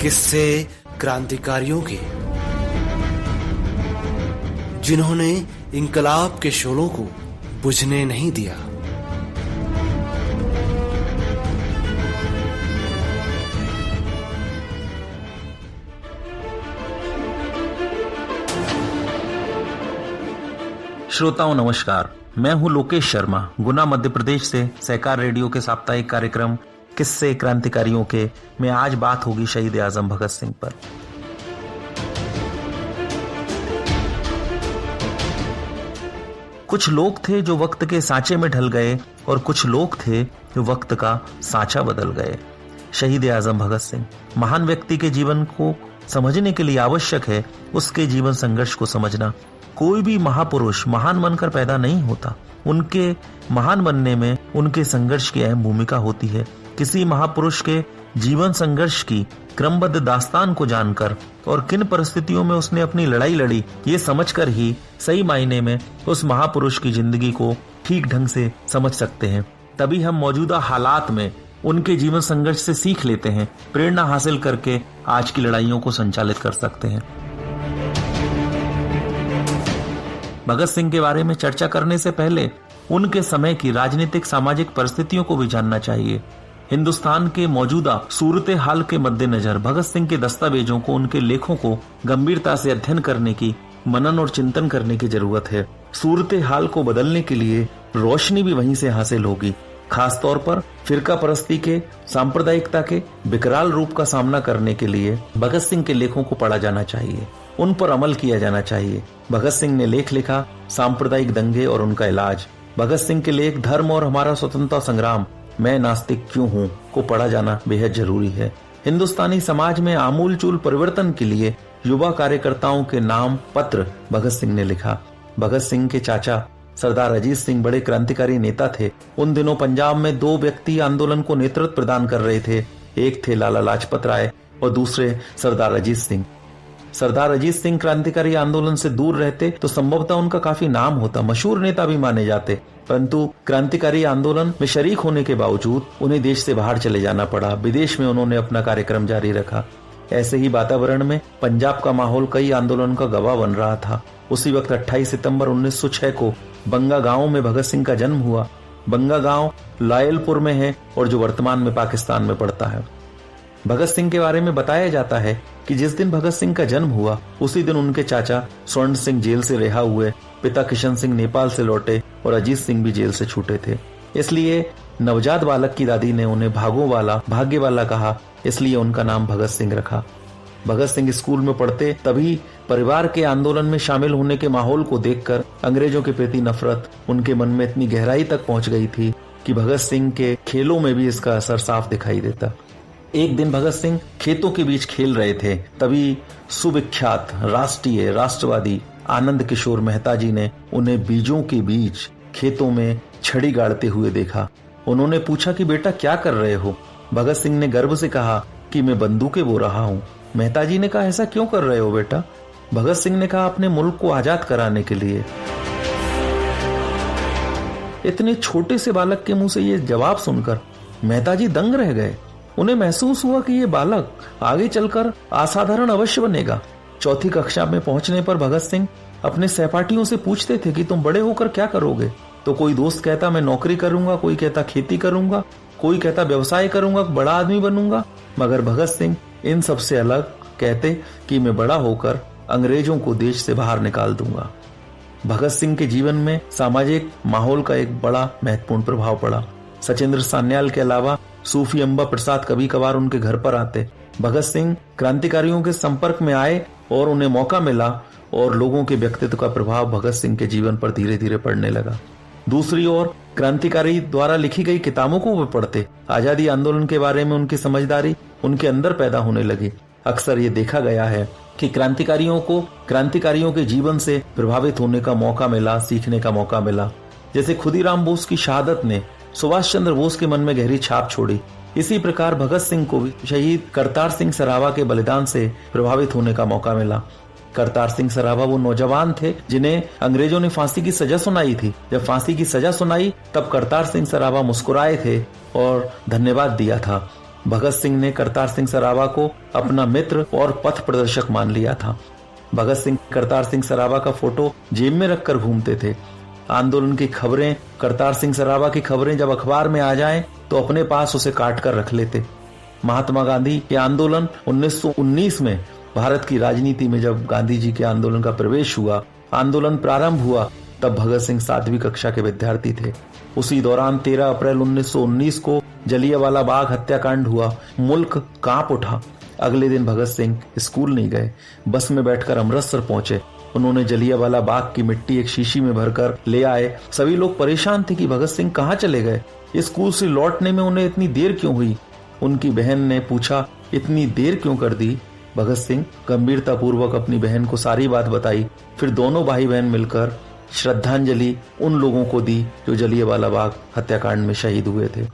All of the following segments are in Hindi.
किस्से क्रांतिकारियों के, जिन्होंने इंकलाब के शोलों को बुझने नहीं दिया। श्रोताओं नमस्कार, मैं हूं लोकेश शर्मा। गुना मध्य प्रदेश से सहकार रेडियो के साप्ताहिक कार्यक्रम किस्से क्रांतिकारियों के में आज बात होगी शहीद आजम भगत सिंह पर। कुछ लोग थे जो वक्त के सांचे में ढल गए और कुछ लोग थे जो वक्त का सांचा बदल गए। शहीद आजम भगत सिंह महान व्यक्ति के जीवन को समझने के लिए आवश्यक है उसके जीवन संघर्ष को समझना। कोई भी महापुरुष महान बनकर पैदा नहीं होता, उनके महान बनने में उनके संघर्ष की अहम भूमिका होती है। किसी महापुरुष के जीवन संघर्ष की क्रमबद्ध दास्तान को जानकर और किन परिस्थितियों में उसने अपनी लड़ाई लड़ी, ये समझकर ही सही मायने में उस महापुरुष की जिंदगी को ठीक ढंग से समझ सकते हैं। तभी हम मौजूदा हालात में उनके जीवन संघर्ष से सीख लेते हैं, प्रेरणा हासिल करके आज की लड़ाइयों को संचालित कर सकते हैं। भगत सिंह के बारे में चर्चा करने से पहले उनके समय की राजनीतिक सामाजिक परिस्थितियों को भी जानना चाहिए। हिंदुस्तान के मौजूदा सूरत हाल के मद्देनजर भगत सिंह के दस्तावेजों को, उनके लेखों को गंभीरता से अध्ययन करने की, मनन और चिंतन करने की जरूरत है। सूरत हाल को बदलने के लिए रोशनी भी वहीं से हासिल होगी। खासतौर पर फिरका परस्ती के, सांप्रदायिकता के विकराल रूप का सामना करने के लिए भगत सिंह के लेखों को पढ़ा जाना चाहिए, उन पर अमल किया जाना चाहिए। भगत सिंह ने लेख लिखा सांप्रदायिक दंगे और उनका इलाज। भगत सिंह के लेख धर्म और हमारा स्वतंत्रता संग्राम, मैं नास्तिक क्यों हूँ को पढ़ा जाना बेहद जरूरी है। हिंदुस्तानी समाज में आमूल चूल परिवर्तन के लिए युवा कार्यकर्ताओं के नाम पत्र भगत सिंह ने लिखा। भगत सिंह के चाचा सरदार अजीत सिंह बड़े क्रांतिकारी नेता थे। उन दिनों पंजाब में दो व्यक्ति आंदोलन को नेतृत्व प्रदान कर रहे थे। एक थे लाला लाजपत राय और दूसरे सरदार अजीत सिंह। सरदार अजीत सिंह क्रांतिकारी आंदोलन से दूर रहते तो संभवतः उनका काफी नाम होता, मशहूर नेता भी माने जाते, परंतु क्रांतिकारी आंदोलन में शरीक होने के बावजूद उन्हें देश से बाहर चले जाना पड़ा। विदेश में उन्होंने अपना कार्यक्रम जारी रखा। ऐसे ही वातावरण में पंजाब का माहौल कई आंदोलन का गवाह बन रहा था। उसी वक्त 28 सितंबर 1906 को बंगा गांव में भगत सिंह का जन्म हुआ। बंगा गांव लायलपुर में है और जो वर्तमान में पाकिस्तान में पड़ता है। भगत सिंह के बारे में बताया जाता है कि जिस दिन भगत सिंह का जन्म हुआ उसी दिन उनके चाचा स्वर्ण सिंह जेल से रिहा हुए, पिता किशन सिंह नेपाल से लौटे और अजीत सिंह भी जेल से छूटे थे। इसलिए नवजात बालक की दादी ने उन्हें भाग्य वाला कहा, इसलिए उनका नाम भगत सिंह रखा। भगत सिंह स्कूल में पढ़ते तभी परिवार के आंदोलन में शामिल होने के माहौल को देखकर अंग्रेजों के प्रति नफरत उनके मन में इतनी गहराई तक पहुंच गई थी कि भगत सिंह के खेलों में भी इसका असर साफ दिखाई देता। एक दिन भगत सिंह खेतों के बीच खेल रहे थे, तभी सुविख्यात राष्ट्रवादी आनंद किशोर मेहता जी ने उन्हें बीजों के बीच खेतों में छड़ी गाड़ते हुए देखा। उन्होंने पूछा कि बेटा क्या कर रहे हो? भगत सिंह ने गर्व से कहा कि मैं बंदूकें बो रहा हूँ। मेहता जी ने कहा ऐसा क्यों कर रहे हो बेटा? भगत सिंह ने कहा अपने मुल्क को आजाद कराने के लिए। इतने छोटे से बालक के मुंह से ये जवाब सुनकर मेहता जी दंग रह गए। उन्हें महसूस हुआ कि ये बालक आगे चलकर असाधारण अवश्य बनेगा। चौथी कक्षा में पहुंचने पर भगत सिंह अपने सहपाठियों से पूछते थे कि तुम बड़े होकर क्या करोगे? तो कोई दोस्त कहता मैं नौकरी करूंगा, कोई कहता खेती करूंगा, कोई कहता व्यवसाय करूंगा, बड़ा आदमी बनूंगा। मगर भगत सिंह इन सबसे अलग कहते कि मैं बड़ा होकर अंग्रेजों को देश से बाहर निकाल दूंगा। भगत सिंह के जीवन में सामाजिक माहौल का एक बड़ा महत्वपूर्ण प्रभाव पड़ा। सचिंद्र सान्याल के अलावा सूफी अम्बा प्रसाद कभी कभार उनके घर पर आते। भगत सिंह क्रांतिकारियों के संपर्क में आए और उन्हें मौका मिला और लोगों के व्यक्तित्व का प्रभाव भगत सिंह के जीवन पर धीरे धीरे पड़ने लगा। दूसरी ओर क्रांतिकारी द्वारा लिखी गई किताबों को वे पढ़ते। आजादी आंदोलन के बारे में उनकी समझदारी उनके अंदर पैदा होने लगी। अक्सर ये देखा गया है कि क्रांतिकारियों के जीवन से प्रभावित होने का मौका मिला, सीखने का मौका मिला। जैसे खुदीराम बोस की शहादत ने सुभाष चंद्र बोस के मन में गहरी छाप छोड़ी, इसी प्रकार भगत सिंह को भी शहीद करतार सिंह सराभा के बलिदान से प्रभावित होने का मौका मिला। करतार सिंह सराभा वो नौजवान थे जिन्हें अंग्रेजों ने फांसी की सजा सुनाई थी। जब फांसी की सजा सुनाई तब करतार सिंह सराभा मुस्कुराए थे और धन्यवाद दिया था। भगत सिंह ने करतार सिंह सराभा को अपना मित्र और पथ प्रदर्शक मान लिया था। भगत सिंह करतार सिंह सराभा का फोटो जेब में रखकर घूमते थे। आंदोलन की खबरें, करतार सिंह सराभा की खबरें जब अखबार में आ जाएं तो अपने पास उसे काट कर रख लेते। महात्मा गांधी के आंदोलन 1919 में भारत की राजनीति में जब गांधी जी के आंदोलन का प्रवेश हुआ, आंदोलन प्रारंभ हुआ, तब भगत सिंह 7वीं कक्षा के विद्यार्थी थे। उसी दौरान 13 अप्रैल 1919 को जलियांवाला बाग हत्याकांड हुआ। मुल्क कांप उठा। अगले दिन भगत सिंह स्कूल नहीं गए, बस में बैठकर अमृतसर पहुंचे। उन्होंने जलियांवाला बाग की मिट्टी एक शीशी में भरकर ले आए। सभी लोग परेशान थे कि भगत सिंह कहाँ चले गए। स्कूल से लौटने में उन्हें इतनी देर क्यों हुई। उनकी बहन ने पूछा, इतनी देर क्यों कर दी। भगत सिंह गंभीरता पूर्वक अपनी बहन को सारी बात बताई। फिर दोनों भाई बहन मिलकर श्रद्धांजलि उन लोगों को दी जो जलियांवाला बाग हत्याकांड में शहीद हुए थे।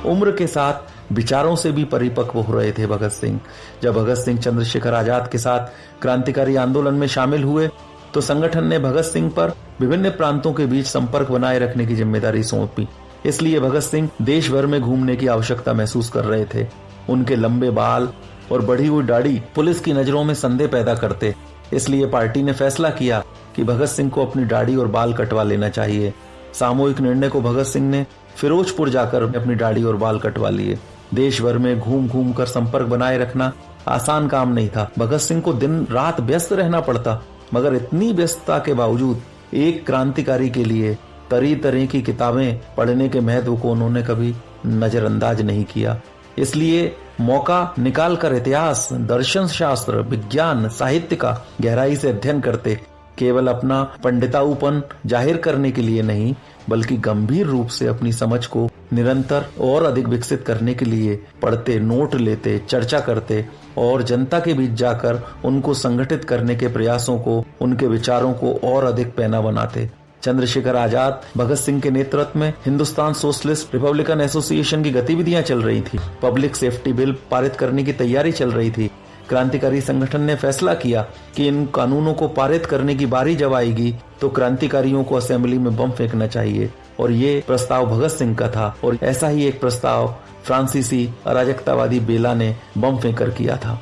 उम्र के साथ विचारों से भी परिपक्व हो रहे थे भगत सिंह। जब भगत सिंह चंद्रशेखर आजाद के साथ क्रांतिकारी आंदोलन में शामिल हुए तो संगठन ने भगत सिंह पर विभिन्न प्रांतों के बीच संपर्क बनाए रखने की जिम्मेदारी सौंपी। इसलिए भगत सिंह देश भर में घूमने की आवश्यकता महसूस कर रहे थे। उनके लंबे बाल और बढ़ी हुई दाढ़ी पुलिस की नजरों में संदेह पैदा करते। इसलिए पार्टी ने फैसला किया कि भगत सिंह को अपनी दाढ़ी और बाल कटवा लेना चाहिए। सामूहिक निर्णय को भगत सिंह ने फिरोजपुर जाकर अपनी दाढ़ी और बाल कटवा लिए। देश भर में घूम घूम कर संपर्क बनाए रखना आसान काम नहीं था। भगत सिंह को दिन रात व्यस्त रहना पड़ता, मगर इतनी व्यस्तता के बावजूद एक क्रांतिकारी के लिए तरह तरह की किताबें पढ़ने के महत्व को उन्होंने कभी नजरअंदाज नहीं किया। इसलिए मौका निकालकर इतिहास, दर्शन शास्त्र, विज्ञान, साहित्य का गहराई से अध्ययन करते। केवल अपना पंडिताऊपन जाहिर करने के लिए नहीं, बल्कि गंभीर रूप से अपनी समझ को निरंतर और अधिक विकसित करने के लिए पढ़ते, नोट लेते, चर्चा करते और जनता के बीच जाकर उनको संगठित करने के प्रयासों को, उनके विचारों को और अधिक पैना बनाते। चंद्रशेखर आजाद, भगत सिंह के नेतृत्व में हिंदुस्तान सोशलिस्ट रिपब्लिकन एसोसिएशन की गतिविधियां चल रही थी। पब्लिक सेफ्टी बिल पारित करने की तैयारी चल रही थी। क्रांतिकारी संगठन ने फैसला किया कि इन कानूनों को पारित करने की बारी जब आएगी तो क्रांतिकारियों को असेंबली में बम फेंकना चाहिए, और ये प्रस्ताव भगत सिंह का था। और ऐसा ही एक प्रस्ताव फ्रांसीसी अराजकतावादी बेला ने बम फेंकर किया था।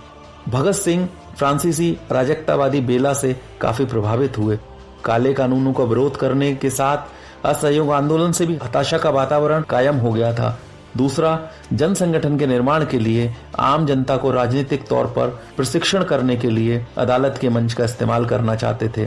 भगत सिंह फ्रांसीसी अराजकतावादी बेला से काफी प्रभावित हुए। काले कानूनों का विरोध करने के साथ असहयोग आंदोलन से भी हताशा का वातावरण कायम हो गया था। दूसरा, जन संगठन के निर्माण के लिए आम जनता को राजनीतिक तौर पर प्रशिक्षण करने के लिए अदालत के मंच का इस्तेमाल करना चाहते थे,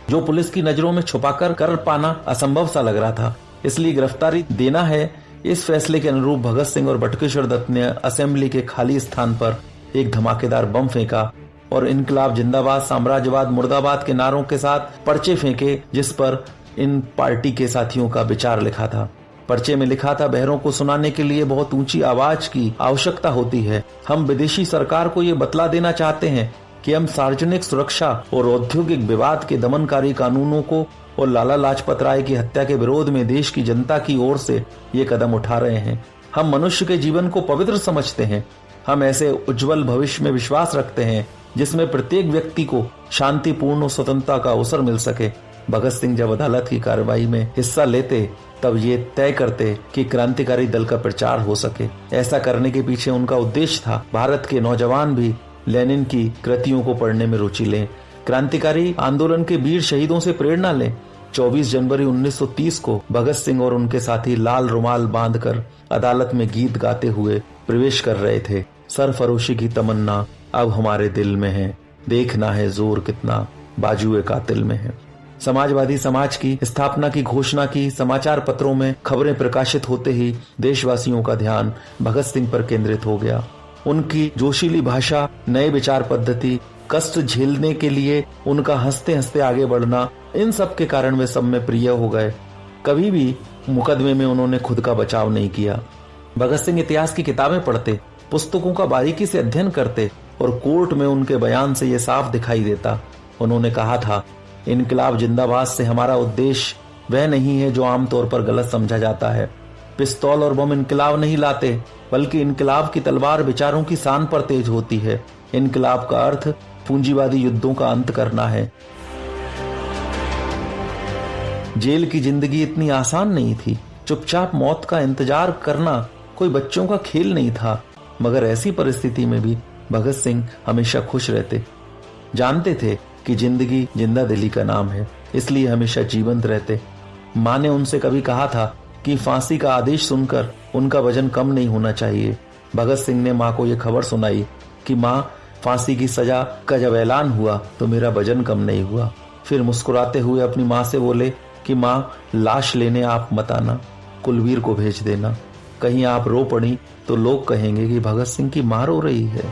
जो पुलिस की नजरों में छुपाकर कर पाना असंभव सा लग रहा था। इसलिए गिरफ्तारी देना है। इस फैसले के अनुरूप भगत सिंह और बटुकेश्वर दत्त ने असेंबली के खाली स्थान पर एक धमाकेदार बम फेंका और इनकलाब जिंदाबाद, साम्राज्यवाद मुर्दाबाद के नारों के साथ पर्चे फेंके, जिस पर इन पार्टी के साथियों का विचार लिखा था। पर्चे में लिखा था, बहरों को सुनाने के लिए बहुत ऊंची आवाज की आवश्यकता होती है। हम विदेशी सरकार को ये बतला देना चाहते हैं कि हम सार्वजनिक सुरक्षा और औद्योगिक विवाद के दमनकारी कानूनों को और लाला लाजपत राय की हत्या के विरोध में देश की जनता की ओर से ये कदम उठा रहे हैं। हम मनुष्य के जीवन को पवित्र समझते हैं। हम ऐसे उज्जवल भविष्य में विश्वास रखते हैं जिसमें प्रत्येक व्यक्ति को शांतिपूर्ण और स्वतंत्रता का अवसर मिल सके। भगत सिंह जब अदालत की कार्रवाई में हिस्सा लेते तब ये तय करते कि क्रांतिकारी दल का प्रचार हो सके। ऐसा करने के पीछे उनका उद्देश्य था भारत के नौजवान भी लेनिन की कृतियों को पढ़ने में रुचि लें, क्रांतिकारी आंदोलन के वीर शहीदों से प्रेरणा लें। 24 जनवरी 1930 को भगत सिंह और उनके साथी लाल रुमाल बांधकर अदालत में गीत गाते हुए प्रवेश कर रहे थे। सरफरोशी की तमन्ना अब हमारे दिल में है, देखना है जोर कितना बाजुए कातिल में है। समाजवादी समाज की स्थापना की घोषणा की समाचार पत्रों में खबरें प्रकाशित होते ही देशवासियों का ध्यान भगत सिंह पर केंद्रित हो गया। उनकी जोशीली भाषा, नए विचार पद्धति, कष्ट झेलने के लिए उनका हंसते हंसते आगे बढ़ना, इन सब के कारण वे सब में प्रिय हो गए। कभी भी मुकदमे में उन्होंने खुद का बचाव नहीं किया। भगत सिंह इतिहास की किताबें पढ़ते, पुस्तकों का बारीकी से अध्ययन करते और कोर्ट में उनके बयान से ये साफ दिखाई देता। उन्होंने कहा था, इनकलाब जिंदाबाद से हमारा उद्देश्य वह नहीं है जो आमतौर पर गलत समझा जाता है। पिस्तौल और बम इनकलाब नहीं लाते, बल्कि इनकलाब की तलवार विचारों की शान पर तेज होती है। इनकलाब का अर्थ पूंजीवादी युद्धों का अंत करना है। जेल की जिंदगी इतनी आसान नहीं थी। चुपचाप मौत का इंतजार करना कोई बच्चों का खेल नहीं था। मगर ऐसी परिस्थिति में भी भगत सिंह हमेशा खुश रहते। जानते थे कि जिंदगी जिंदा दिली का नाम है, इसलिए हमेशा जीवंत रहते। माँ ने उनसे कभी कहा था कि फांसी का आदेश सुनकर उनका वजन कम नहीं होना चाहिए। भगत सिंह ने माँ को यह खबर सुनाई कि माँ, फांसी की सजा का जब ऐलान हुआ तो मेरा वजन कम नहीं हुआ। फिर मुस्कुराते हुए अपनी माँ से बोले कि माँ, लाश लेने आप मत आना, कुलवीर को भेज देना। कहीं आप रो पड़ी तो लोग कहेंगे कि भगत सिंह की माँ रो रही है।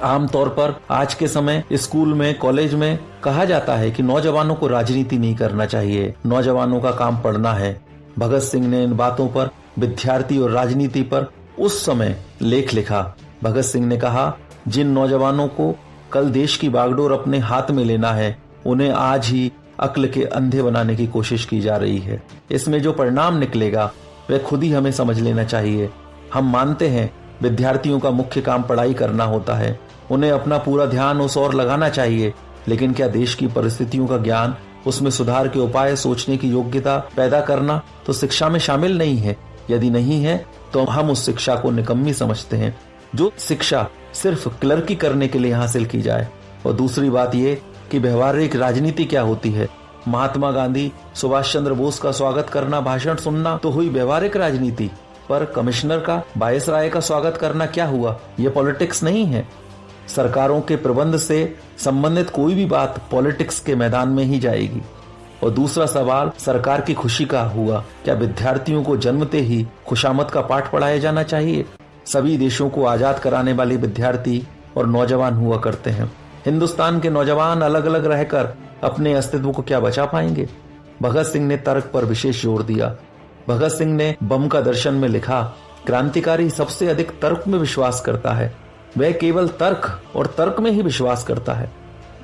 आमतौर पर आज के समय स्कूल में, कॉलेज में कहा जाता है कि नौजवानों को राजनीति नहीं करना चाहिए, नौजवानों का काम पढ़ना है। भगत सिंह ने इन बातों पर, विद्यार्थी और राजनीति पर उस समय लेख लिखा। भगत सिंह ने कहा, जिन नौजवानों को कल देश की बागडोर अपने हाथ में लेना है, उन्हें आज ही अक्ल के अंधे बनाने की कोशिश की जा रही है। इसमें जो परिणाम निकलेगा वह खुद ही हमें समझ लेना चाहिए। हम मानते हैं विद्यार्थियों का मुख्य काम पढ़ाई करना होता है, उन्हें अपना पूरा ध्यान उस ओर लगाना चाहिए, लेकिन क्या देश की परिस्थितियों का ज्ञान, उसमें सुधार के उपाय सोचने की योग्यता पैदा करना तो शिक्षा में शामिल नहीं है? यदि नहीं है तो हम उस शिक्षा को निकम्मी समझते हैं जो शिक्षा सिर्फ क्लर्की करने के लिए हासिल की जाए। और दूसरी बात ये कि व्यवहारिक राजनीति क्या होती है। महात्मा गांधी, सुभाष चंद्र बोस का स्वागत करना, भाषण सुनना तो हुई व्यवहारिक राजनीति, पर कमिश्नर का, वायसराय का स्वागत करना क्या हुआ? यह पॉलिटिक्स नहीं है। सरकारों के प्रबंध से संबंधित कोई भी बात पॉलिटिक्स के मैदान में ही जाएगी। और दूसरा सवाल सरकार की खुशी का हुआ। क्या विद्यार्थियों को जन्मते ही खुशामद का पाठ पढ़ाया जाना चाहिए? सभी देशों को आजाद कराने वाले विद्यार्थी और नौजवान हुआ करते हैं। हिंदुस्तान के नौजवान अलग अलग रहकर अपने अस्तित्व को क्या बचा पाएंगे? भगत सिंह ने तर्क पर विशेष जोर दिया। भगत सिंह ने बम का दर्शन में लिखा, क्रांतिकारी सबसे अधिक तर्क में विश्वास करता है। वह केवल तर्क और तर्क में ही विश्वास करता है।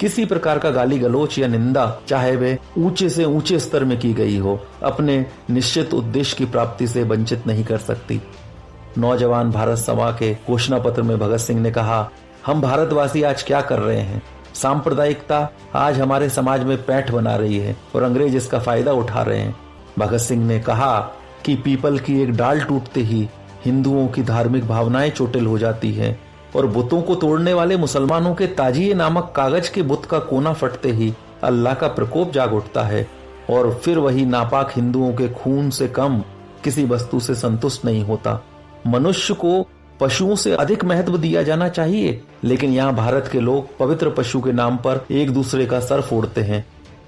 किसी प्रकार का गाली गलोच या निंदा, चाहे वे ऊंचे से ऊंचे स्तर में की गई हो, अपने निश्चित उद्देश्य की प्राप्ति से वंचित नहीं कर सकती। नौजवान भारत सभा के घोषणा पत्र में भगत सिंह ने कहा, हम भारतवासी आज क्या कर रहे हैं? सांप्रदायिकता आज हमारे समाज में पैठ बना रही है और अंग्रेज इसका फायदा उठा रहे हैं। भगत सिंह ने कहा कि पीपल की एक डाल टूटते ही हिंदुओं की धार्मिक भावनाएं चोटिल हो जाती है और बुतों को तोड़ने वाले मुसलमानों के ताजिए नामक कागज के बुत का कोना फटते ही अल्लाह का प्रकोप जाग उठता है और फिर वही नापाक हिंदुओं के खून से कम किसी वस्तु से संतुष्ट नहीं होता। मनुष्य को पशुओं से अधिक महत्व दिया जाना चाहिए, लेकिन यहाँ भारत के लोग पवित्र पशु के नाम पर एक दूसरे का सर फोड़ते हैं।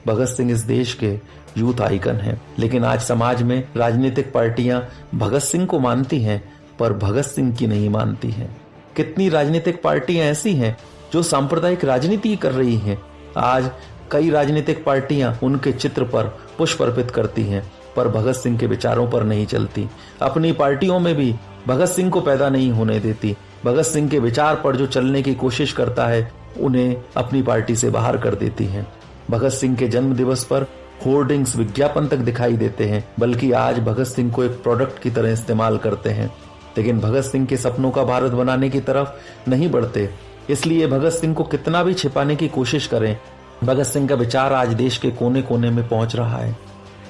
भगत सिंह इस देश के यूथ आइकन हैं, लेकिन आज समाज में राजनीतिक पार्टियां भगत सिंह को मानती हैं पर भगत सिंह की नहीं मानती हैं। कितनी राजनीतिक पार्टियां ऐसी हैं जो सांप्रदायिक राजनीति कर रही हैं। आज कई राजनीतिक पार्टियां उनके चित्र पर पुष्प अर्पित करती हैं पर भगत सिंह के विचारों पर नहीं चलती। अपनी पार्टियों में भी भगत सिंह को पैदा नहीं होने देती। भगत सिंह के विचार पर जो चलने की कोशिश करता है उन्हें अपनी पार्टी से बाहर कर देती हैं। भगत सिंह के जन्म दिवस पर होर्डिंग्स, विज्ञापन तक दिखाई देते हैं, बल्कि आज भगत सिंह को एक प्रोडक्ट की तरह इस्तेमाल करते हैं, लेकिन भगत सिंह के सपनों का भारत बनाने की तरफ नहीं बढ़ते। इसलिए भगत सिंह को कितना भी छिपाने की कोशिश करें, भगत सिंह का विचार आज देश के कोने कोने में पहुंच रहा है।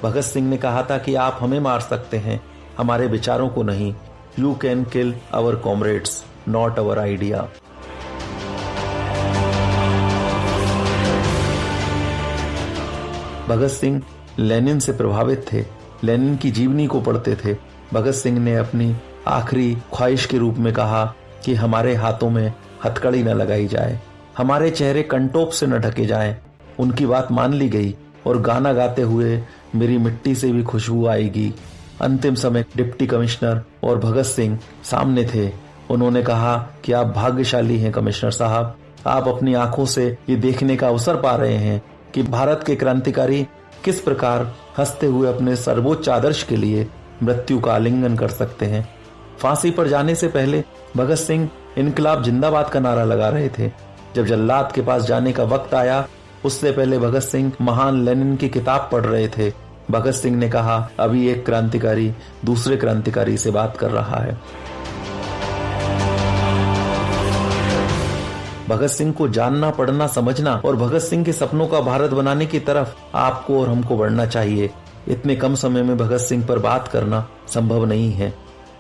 भगत सिंह ने कहा था कि आप हमें मार सकते हैं, हमारे विचारों को नहीं। You can kill our comrades, not our idea. Bhagat Singh Lenin से प्रभावित थे, लेनिन की जीवनी को पढ़ते थे। भगत सिंह ने अपनी आखिरी ख्वाहिश के रूप में कहा कि हमारे हाथों में हथकड़ी न लगाई जाए, हमारे चेहरे कंटोप से न ढके जाएं। उनकी बात मान ली गई और गाना गाते हुए मेरी मिट्टी से भी खुशबू आएगी। अंतिम समय डिप्टी कमिश्नर और भगत सिंह सामने थे। उन्होंने कहा कि आप भाग्यशाली हैं कमिश्नर साहब, आप अपनी आंखों से ये देखने का अवसर पा रहे हैं कि भारत के क्रांतिकारी किस प्रकार हंसते हुए अपने सर्वोच्च आदर्श के लिए मृत्यु का आलिंगन कर सकते हैं। फांसी पर जाने से पहले भगत सिंह इनकलाब जिंदाबाद का नारा लगा रहे थे। जब जल्लाद के पास जाने का वक्त आया, उससे पहले भगत सिंह महान लेनिन की किताब पढ़ रहे थे। भगत सिंह ने कहा, अभी एक क्रांतिकारी दूसरे क्रांतिकारी से बात कर रहा है। भगत सिंह को जानना, पढ़ना, समझना और भगत सिंह के सपनों का भारत बनाने की तरफ आपको और हमको बढ़ना चाहिए। इतने कम समय में भगत सिंह पर बात करना संभव नहीं है।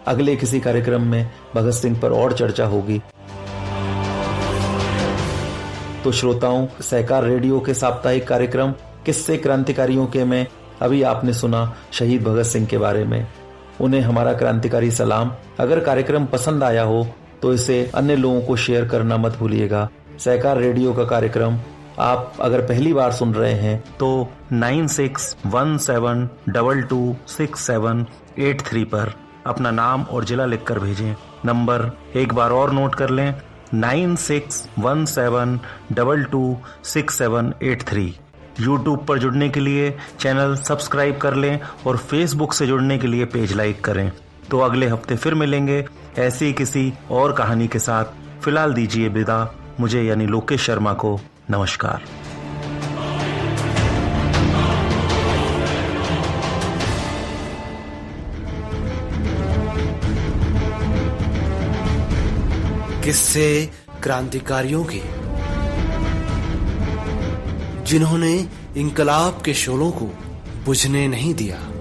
अगले किसी कार्यक्रम में भगत सिंह पर और चर्चा होगी। तो श्रोताओं, सहकार रेडियो के साप्ताहिक कार्यक्रम किस्से क्रांतिकारियों के में अभी आपने सुना शहीद भगत सिंह के बारे में। उन्हें हमारा क्रांतिकारी सलाम। अगर कार्यक्रम पसंद आया हो तो इसे अन्य लोगों को शेयर करना मत भूलिएगा। सहकार रेडियो का कार्यक्रम आप अगर पहली बार सुन रहे हैं तो 9617226783 पर अपना नाम और जिला लिखकर भेजें। नंबर एक बार और नोट कर लें, 9617226783। यूट्यूब पर जुड़ने के लिए चैनल सब्सक्राइब कर लें और फेसबुक से जुड़ने के लिए पेज लाइक करें। तो अगले हफ्ते फिर मिलेंगे ऐसी किसी और कहानी के साथ। फिलहाल दीजिए विदा मुझे यानी लोकेश शर्मा को। नमस्कार। किस्से क्रांतिकारियों के, जिन्होंने इंकलाब के शोलों को बुझने नहीं दिया।